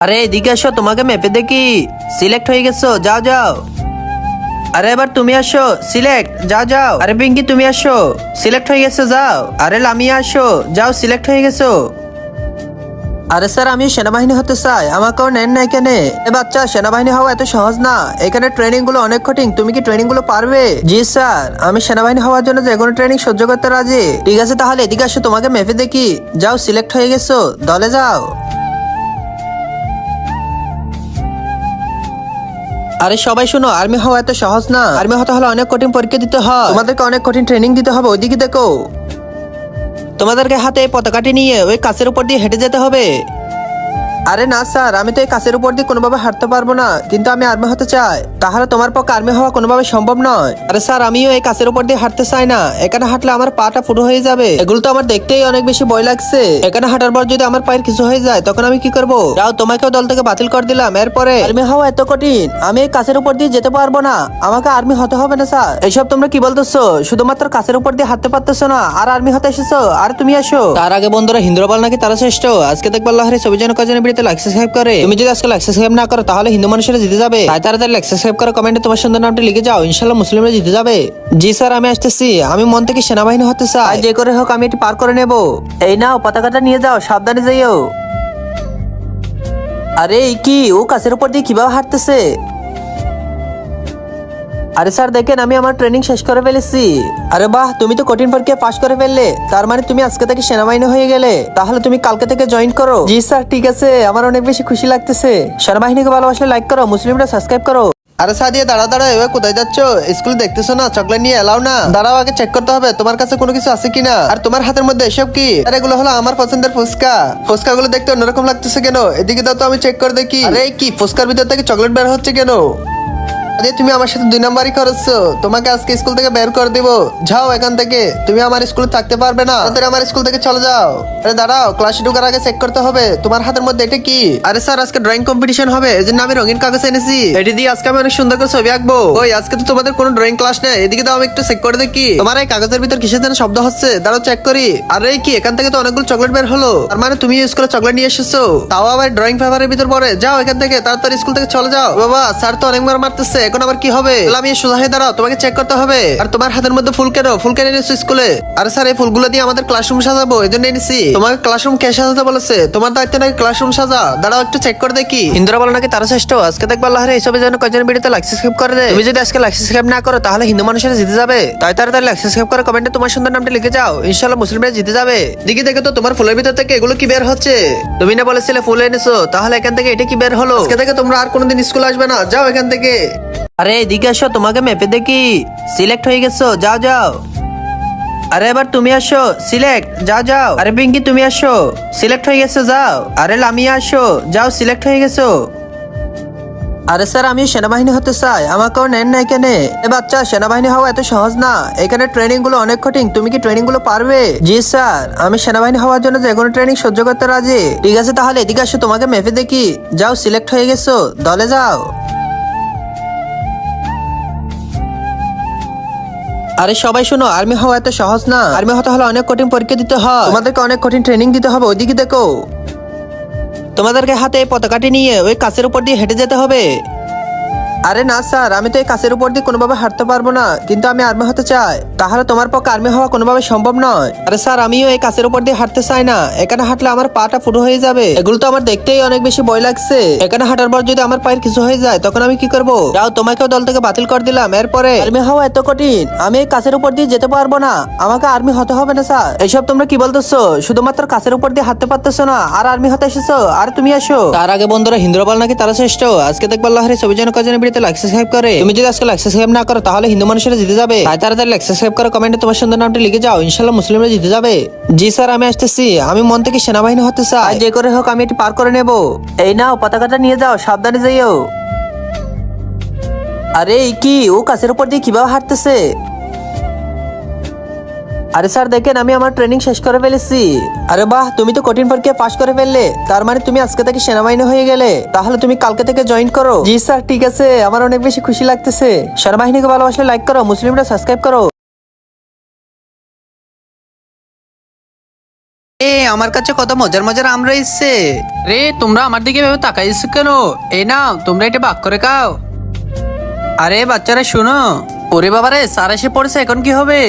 আরে এদিকে আসো, তোমাকে মেপে দেখি। সিলেক্ট হয়ে গেছো, যাও যাও। আরে এবার তুমি আসো, সিলেক্ট, যাও যাও। আরে পিঙ্কি তুমি আসো, সিলেক্ট হয়ে গেছো, যাও। আরে লামিয়া আসো, যাও, সিলেক্ট হয়ে গেছো। আরে স্যার, আমি সেনাবাহিনী হতে চাই, আমাকেও নেন না এখানে। এ বাচ্চা, সেনাবাহিনী হওয়া এত সহজ না, এখানে ট্রেনিং গুলো অনেক কঠিন। তুমি কি ট্রেনিং গুলো পারবে? জি স্যার, আমি সেনাবাহিনী হওয়ার জন্য যে কোনো ট্রেনিং সহ্য করতে রাজি। ঠিক আছে, তাহলে এদিকে আসো, তোমাকে মেপে দেখি। যাও, সিলেক্ট হয়ে গেছো, দলে যাও। আরে সবাই শোনো, আর্মি হওয়া এত সহজ না। আর্মি হতে হলে অনেক কঠিন পরীক্ষা দিতে হয়, তোমাদেরকে অনেক কঠিন ট্রেনিং দিতে হবে। ওইদিকে দেখো, তোমাদেরকে হাতে এই পতাকাটি নিয়ে ওই কাছের উপর দিয়ে হেঁটে যেতে হবে। আরে না স্যার, আমি তো এই কাছের উপর দিয়ে কোনোভাবে হাঁটতে পারবো না, কিন্তু আমি আর্মি হতে চাই। তাহলে তোমার পক্ষে আর্মি হওয়া কোনোভাবে সম্ভব নয়। আরে স্যার, আমিও এই কাছের উপর দিয়ে হাঁটতে চাই না, এখানে হাঁটলে আমার পাটা ফুটো হয়ে যাবে। এগুলো তো আমার দেখতেই অনেক বেশি ভয় লাগছে। এখানে হাঁটার পর যদি আমার পায়ের কিছু হয়ে যায় তখন আমি কি করবো? যাও, তোমাকেও দল থেকে বাতিল করে দিলাম। এরপরে আর্মি হওয়া এত কঠিন, আমি এই কাছের উপর দিয়ে যেতে পারবো না, আমাকে আর্মি হতে হবে না স্যার। এইসব তোমরা কি বলতেছো? শুধুমাত্র কাছের উপর দিয়ে হাঁটতে পারতেছো না আর আর্মি হতে এসেছো? আর তুমি আসো। তার আগে বন্ধুরা, হিন্দুরাবাল নাকি তারা শ্রেষ্ঠ, আজকে দেখবো আল্লাহর ছবি যেন কজনের বিড়িতে লাইক সাবস্ক্রাইব করে। তুমি যদি আজকে লাইক সাবস্ক্রাইব না করো তাহলে হিন্দু মানুষেরা জিতে যাবে। তাই তাড়াতাড়ি লাইক সাবস্ক্রাইব করে কমেন্টে তোমার সুন্দর নামটা লিখে যাও, ইনশাআল্লাহ মুসলিমরা জিতে যাবে। জি স্যার, আমি আসতেছি, আমি মন থেকে সেনাবাহিনী হতে চাই, যে করে হোক আমি এটি পার করে নেব। এই নাও, পতাকাটা নিয়ে যাও, সাবধানে যাইও। আরে এই কি, ও কাছের উপর দিয়ে কিভাবে হাঁটতেছে? আরে স্যার দেখেন, আমি আমার ট্রেনিং শেষ করে ফেলেছি। আরে বাহ, তুমি তো কঠিন পরীক্ষায় পাশ করে ফেললে, তার মানে তুমি আজকে থেকে সেনাবাহিনী হয়ে গেলে। তাহলে তুমি কালকে থেকে জয়েন করো। জি স্যার, ঠিক আছে, আমার অনেক বেশি খুশি লাগতেছে। সেনাবাহিনীকে ভালোবাসলে লাইক করো, মুসলিমরা সাবস্ক্রাইব করো। আরে সাদিয়া, দাঁড়া দাঁড়া, এবার কোথায় যাচ্ছ? স্কুল দেখতেছো না চকলেট নিয়ে এলাও না? দাঁড়াও, আগে চেক করতে হবে তোমার কাছে কোনো কিছু আছে কিনা। আর তোমার হাতের মধ্যে এসব কি? আরে এগুলো হলো আমার পছন্দের ফুচকা। ফুচকা গুলো দেখতে অন্যরকম লাগতেছে কেন? এদিকে দাও তো, আমি চেক করে দেখি। আরে কি, ফুচকার ভিতর থেকে চকলেট বের হচ্ছে কেন? আরে তুমি আমার সাথে 2 নাম্বারই করছো, তোমাকে আজকে স্কুল থেকে বের করে দিব। যাও এখান থেকে, তুমি আমার স্কুলে থাকতে পারবে না, তাড়াতাড়ি আমার স্কুল থেকে চলে যাও। আরে দাঁড়াও, ক্লাসে ঢোকার আগে চেক করতে হবে তোমার হাতের মধ্যে এটা কি। আরে স্যার, আজকে ড্রয়িং কম্পিটিশন হবে, এজন্য আমি রঙিন কাগজ এনেছি, এটি দিয়ে আজকে আমি অনেক সুন্দর করে ছবি আঁকবো। ওই আজকে তো তোমাদের কোনো ড্রয়িং ক্লাস নেই, এদিকে দাও, আমি একটু চেক করে দেখি তোমার এই কাগজের ভিতর কিসের যেন শব্দ হচ্ছে। দাঁড়াও চেক করি। আরে কি, এখান থেকে তো অনেকগুলো চকলেট বের হলো, তার মানে তুমি স্কুলে চকলেট নিয়ে এসেছো, তাও আবার ড্রয়িং পেপারের ভিতর পড়ে। যাও এখান থেকে, তাড়াতাড়ি স্কুল থেকে চলে যাও। বাবা, স্যার তো অনেকবার মারতেছে, এখন আবার কি হবে? আমি সোজা হয়ে দাঁড়াও, তোমাকে চেক করতে হবে। আর তোমার হাতের মধ্যে ফুল কেন? ফুল কেন এনেছো স্কুলে? আরে স্যার, এই ফুলগুলো দিয়ে আমাদের ক্লাসরুম সাজাবো, এই জন্য এনেছি। তোমাকে ক্লাসরুম কে সাজাতে বলেছে? তোমার দায়িত্ব নাকি ক্লাসরুম সাজা। দাঁড়াও একটু চেক করে দেখি। হিন্দুরা বলে নাকি তারা শ্রেষ্ঠ, আজকে দেখবো আল্লাহর এইসবের জন্য কয়জন ভিডিওতে লাইক সাবস্ক্রাইব করে দেয়। তুমি যদি আজকে লাইক সাবস্ক্রাইব না করো তাহলে হিন্দু মানুষেরা জিতে যাবে। তাই তাড়াতাড়ি লাইক সাবস্ক্রাইব করে কমেন্টে তোমার সুন্দর নামটা লিখে যাও, ইনশাআল্লাহ মুসলিমরা জিতে যাবে। দিকে দেখো তো, তোমার ফুলের ভিতর থেকে এগুলো কি বের হচ্ছে? তুমি না বলেছিলে ফুল এনেছো, তাহলে এখান থেকে এটা কি বের হলো? আজকে থেকে তোমরা আর কোনোদিন স্কুল আসবে না, যাও এখান থেকে। আরে এদিকে আসো, তোমাকে মেপে দেখি। সিলেক্ট হয়ে গেছো, যাও যাও। আরে এবার তুমি আসো, সিলেক্ট, যাও যাও। আরে পিঙ্কি তুমি আসো, সিলেক্ট হয়ে গেছো, যাও। আরে লামিয়া আসো, যাও, সিলেক্ট হয়ে গেছো। আরে স্যার, আমি সেনাবাহিনী হতে চাই, আমাকেও নেন না এখানে। এ বাচ্চা, সেনাবাহিনী হওয়া এত সহজ না, এখানে ট্রেনিং গুলো অনেক কঠিন। তুমি কি ট্রেনিং গুলো পারবে? জি স্যার, আমি সেনাবাহিনী হওয়ার জন্য যে কোনো ট্রেনিং সহ্য করতে রাজি। ঠিক আছে, তাহলে এদিকে আসো, তোমাকে মেপে দেখি। যাও, সিলেক্ট হয়ে গেছো, দলে যাও। আরে সবাই শোনো, আর্মি হওয়া এত সহজ না। আর্মি হতে হলে অনেক কঠিন পরীক্ষা দিতে হয়, তোমাদেরকে অনেক কঠিন ট্রেনিং দিতে হবে। ওইদিকে দেখো, তোমাদেরকে হাতে এই পতাকাটি নিয়ে ওই কাছের উপর দিয়ে হেঁটে যেতে হবে। আরে না স্যার, আমি তো এই কাছের উপর দিয়ে কোনোভাবে হাঁটতে পারবো না, কিন্তু আমি আর্মি হতে চাই। তাহলে তোমার পক্ষে আর্মি হওয়া কোনোভাবে সম্ভব নয়। আরে স্যার, আমিও এই কাছের উপর দিয়ে হাঁটতে চাই না, এখানে হাঁটলে আমার পাটা ফুটো হয়ে যাবে। এগুলো তো আমার দেখতেই অনেক বেশি ভয় লাগছে। এখানে হাঁটার পর যদি আমার পায়ের কিছু হয়ে যায় তখন আমি কি করবো? যাও, তোমাকেও দল থেকে বাতিল করে দিলাম। এরপরে আর্মি হওয়া এত কঠিন, আমি এই কাছের উপর দিয়ে যেতে পারবো না, আমাকে আর্মি হতে হবে না স্যার। এইসব তোমরা কি বলতেছো? শুধুমাত্র কাছের উপর দিয়ে হাঁটতে পারতেছো না আর আর্মি হতে এসেছো? আর তুমি আসো। তার আগে বন্ধুরা, হিন্দুরাবাল নাকি তারা শ্রেষ্ঠ, আজকে দেখবো আল্লাহর ছবি যেন কজনের ভিডিওতে লাইক সাবস্ক্রাইব করে। তুমি যদি আজকে লাইক সাবস্ক্রাইব না করো তাহলে হিন্দু মানুষেরা জিতে যাবে। তাই তাড়াতাড়ি লাইক সাবস্ক্রাইব করে কমেন্টে তোমার সুন্দর নামটা লিখে যাও, ইনশাআল্লাহ মুসলিমরা জিতে যাবে। জি স্যার, আমি আসতেছি, আমি মন থেকে সেনাবাহিনী হতে চাই, যে করে হোক আমি এটি পার করে নেব। এই নাও, পতাকাটা নিয়ে যাও, সাবধানে যাইও। আরে এই কি, ও কাছের উপর দিয়ে কিভাবে হাঁটতেছে? আরে স্যার দেখেন, আমি আমার ট্রেনিং শেষ করে ফেলেছি। আরে বাহ, তুমি তো কঠিন পরীক্ষায় পাশ করে ফেললে, তার মানে তুমি আজকে থেকে সেনাবাহিনী হয়ে গেলে। তাহলে তুমি কালকে থেকে জয়েন করো। জি স্যার, ঠিক আছে, আমার অনেক বেশি খুশি লাগতেছে। সেনাবাহিনীকে ভালোবাসলে লাইক করো, মুসলিমরা সাবস্ক্রাইব করো। আমার কাছে কত মজার মজার আম রয়েছে। রে তোমরা আমার দিকে ভেবে তাকাইছো কেন? এই নাও তোমরা এটা ভাগ করে খাও। আরে বাচ্চারা শোনো। ওরে বাবারে স্যার এসে পড়েছে, এখন কি হবে?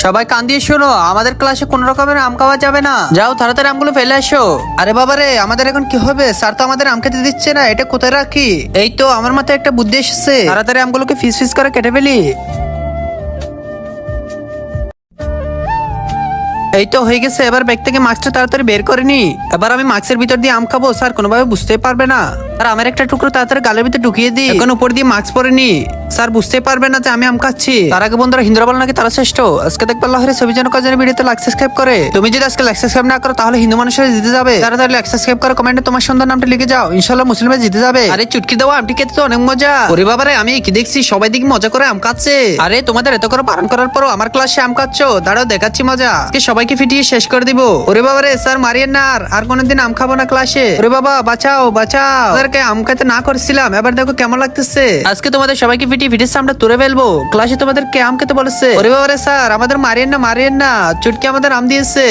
সবাই কান দিয়ে শোনো, আমাদের ক্লাসে কোন রকমের আম খাওয়া যাবে না। যাও তাড়াতাড়ি আমগুলো ফেলে আসো। আরে বাবারে আমাদের এখন কি হবে? স্যার তো আমাদের আম খেতে দিচ্ছে না, এটা কোথায় রাখি? এই তো আমার মাথায় একটা বুদ্ধি এসেছে, তাড়াতাড়ি আমগুলোকে ফিস ফিস করে কেটে ফেলি। এই তো হয়ে গেছে, এবার ব্যাগ থেকে মাস্কটা তাড়াতাড়ি বের করে নি। এবার আমি মাস্কের ভিতর দিয়ে আম খাবো, স্যার কোনোভাবে বুঝতেই পারবে না। আর আমার একটা টুকরো তাড়াতাড়ি গালের ভিতরে ঢুকিয়ে দিই, এখন উপর দিয়ে মাস্ক পরে নি, স্যার বুঝতে পারবে না যে আমি আম খাচ্ছি। তার আগে বন্ধুরা হিন্দুরা বল নাকি তারা শ্রেষ্ঠ। আজকে দেখবো আল্লাহর ছবি যেন কাজের ভিডিওতে লাইক সাবস্ক্রাইব করে। তুমি যদি আজকে লাইক সাবস্ক্রাইব না করো তাহলে হিন্দু মানুষের জিতে যাবে। তাড়াতাড়ি লাইক সাবস্ক্রাইব করে কমেন্টে তোমার সুন্দর নামটা লিখে যাও, ইনশাআল্লাহ মুসলিমে জিতে যাবে। আরে চুটকি দেওয়া আমটি খেতে তো অনেক মজা। ওরে বাবারে আমি কি দেখছি সবাই দিকে মজা করে আম খাচ্ছে। আরে তোমাদের এত করে বারণ করার পরও আমার ক্লাসে আম খাচ্ছো, দাঁড়াও দেখাচ্ছি মজা। আজকে সবাইকে ফিটিয়ে শেষ করে দিব। ওরে বাবারে স্যার মারিয়েন না, আর কোনোদিন আম খাবো না ক্লাসে। ওরে বাবা বাঁচাও বাঁচাও, ওদেরকে আম খেতে না করছিলাম, এবার দেখো কেমন লাগতেছে। আজকে তোমাদের সবাইকে ফিটিয়ে সামনে তুলে ফেলবো। ক্লাসে তোমাদের কে আম খেতে বলেছে? ওরে বাবারে স্যার আমাদের মারিয়েন না, চুটকি আমাদের আম দিয়েছে।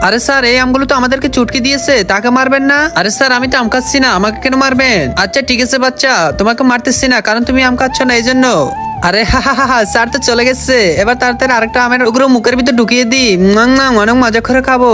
আরে স্যার এই আমগুলো তো আমাদেরকে চুটকি দিয়েছে, তাকে মারবেন না। আরে স্যার আমি তো আম খাচ্ছি না, আমাকে কেন মারবেন? আচ্ছা ঠিক আছে বাচ্চা, তোমাকে মারতেছি না কারণ তুমি আম খাচ্ছ না এই জন্য। আরে হা হা হা, স্যার তো চলে গেছে। এবার তাড়াতাড়ি আরেকটা আমের টুকরো মুখের ভিতর ঢুকিয়ে দিই, অনেক মজা করে খাবো।